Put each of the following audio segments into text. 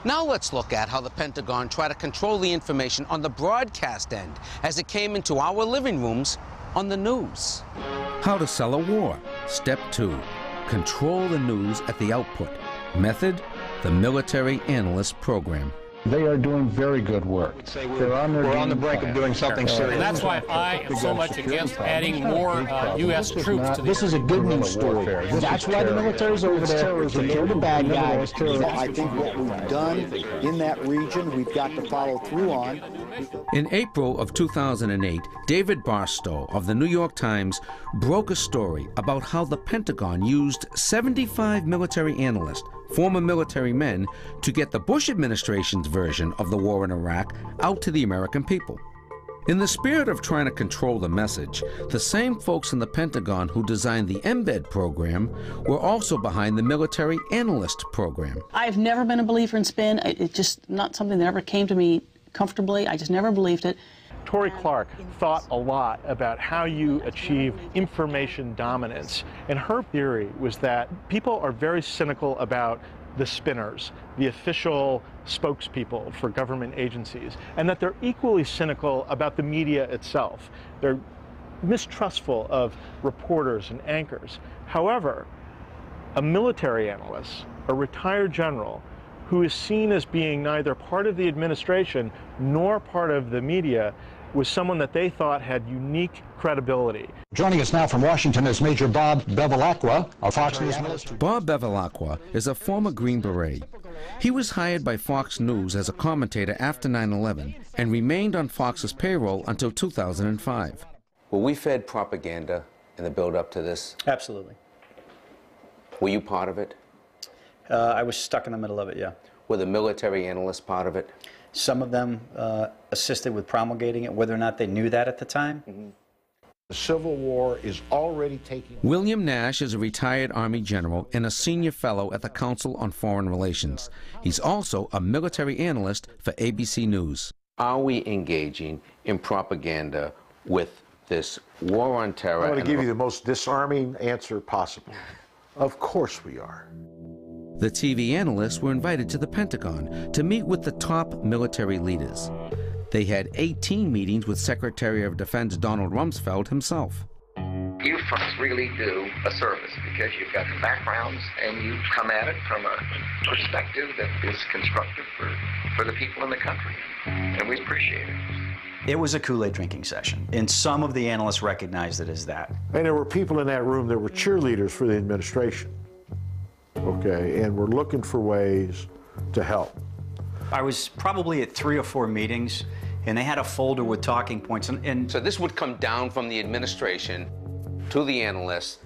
Now let's look at how the Pentagon tried to control the information on the broadcast end as it came into our living rooms on the news. How to sell a war. Step 2. Control the news at the output. Method, the Military Analyst Program. They are doing very good work. We're on the brink of doing something serious. And that's why I am so much against adding more U.S. troops to the This is a good news story. That's why the military's over there, to kill the bad guys. I think what we've done in that region, we've got to follow through on. In April of 2008, David Barstow of the New York Times broke a story about how the Pentagon used 75 military analysts, former military men, to get the Bush administration's version of the war in Iraq out to the American people. In the spirit of trying to control the message, the same folks in the Pentagon who designed the Embed program were also behind the Military Analyst Program. I've never been a believer in spin. It's just not something that ever came to me comfortably. I just never believed it. Tory Clark thought a lot about how you achieve information dominance, and her theory was that people are very cynical about the spinners, the official spokespeople for government agencies, and that they're equally cynical about the media itself. They're mistrustful of reporters and anchors. However, a military analyst, a retired general, who is seen as being neither part of the administration nor part of the media, was someone that they thought had unique credibility. Joining us now from Washington is Major Bob Bevilacqua of Fox News. Bob Bevilacqua is a former Green Beret. He was hired by Fox News as a commentator after 9/11 and remained on Fox's payroll until 2005. Were we fed propaganda in the build-up to this? Absolutely. Were you part of it? I was stuck in the middle of it, yeah. Were the military analysts part of it? Some of them assisted with promulgating it, whether or not they knew that at the time. The Civil War is already taking... William Nash is a retired Army general and a senior fellow at the Council on Foreign Relations. He's also a military analyst for ABC News. Are we engaging in propaganda with this war on terror? I want to give you the most disarming answer possible. Of course we are. The TV analysts were invited to the Pentagon to meet with the top military leaders. They had 18 meetings with Secretary of Defense Donald Rumsfeld himself. You folks really do a service because you've got the backgrounds and you come at it from a perspective that is constructive for the people in the country, and we appreciate it. It was a Kool-Aid drinking session, and some of the analysts recognized it as that. And there were people in that room that were cheerleaders for the administration, okay, and were looking for ways to help. I was probably at 3 or 4 meetings, and they had a folder with talking points. And So this would come down from the administration to the analysts,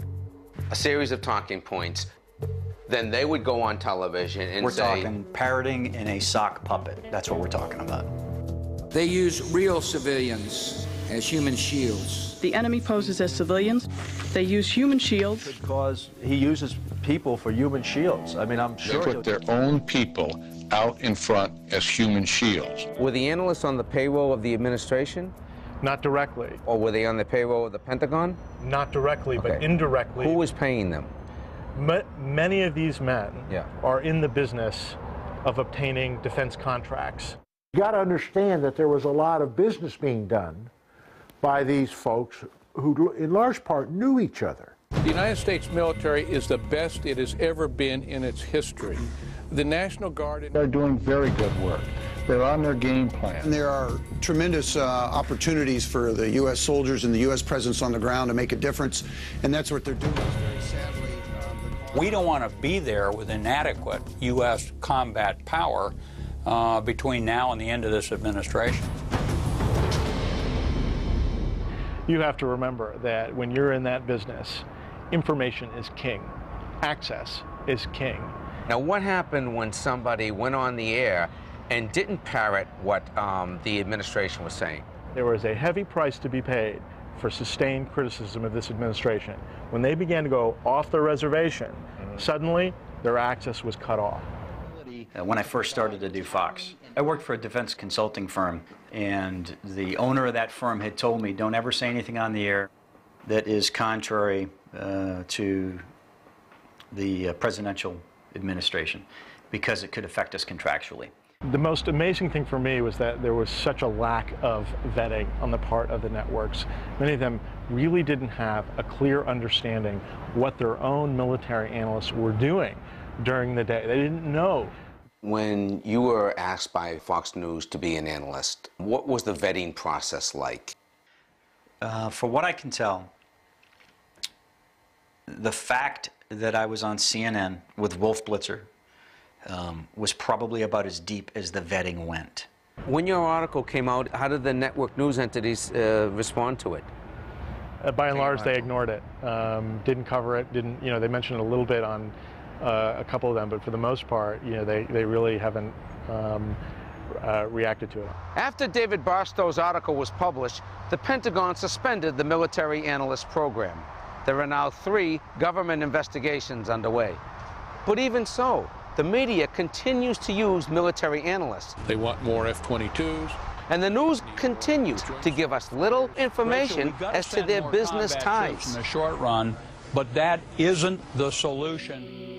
a series of talking points. Then they would go on television and we're say... We're talking parroting in a sock puppet. That's what we're talking about. They use real civilians as human shields. The enemy poses as civilians. They use human shields. Because he uses people for human shields. I mean, I'm sure... They put their own people out in front as human shields. Were the analysts on the payroll of the administration? Not directly. Or were they on the payroll of the Pentagon? Not directly, Okay. but indirectly. Who was paying them? Many of these men Yeah. are in the business of obtaining defense contracts. You got to understand that there was a lot of business being done by these folks who, in large part, knew each other. The United States military is the best it has ever been in its history. The National Guard... They're doing very good work. They're on their game plan. And there are tremendous opportunities for the U.S. soldiers and the U.S. presence on the ground to make a difference, and that's what they're doing. Very sadly, We don't want to be there with inadequate U.S. combat power between now and the end of this administration. You have to remember that when you're in that business, information is king. Access is king. Now, what happened when somebody went on the air and didn't parrot what the administration was saying? There was a heavy price to be paid for sustained criticism of this administration. When they began to go off the reservation, suddenly their access was cut off. When I first started to do Fox, I worked for a defense consulting firm, and the owner of that firm had told me, don't ever say anything on the air that is contrary to the presidential administration. because it could affect us contractually. The most amazing thing for me was that there was such a lack of vetting on the part of the networks. Many of them really didn't have a clear understanding what their own military analysts were doing during the day. They didn't know. When you were asked by Fox News to be an analyst, what was the vetting process like? For what I can tell, the fact that I was on CNN with Wolf Blitzer was probably about as deep as the vetting went. When your article came out, how did the network news entities respond to it? By and large, they ignored it. Didn't cover it. Didn't, they mentioned it a little bit on a couple of them, but for the most part, they really haven't reacted to it. After David Barstow's article was published, the Pentagon suspended the military analyst program. There are now 3 government investigations underway. But even so, the media continues to use military analysts. They want more F-22s. And the news continues to give us little information as to their business ties. In the short run, but that isn't the solution.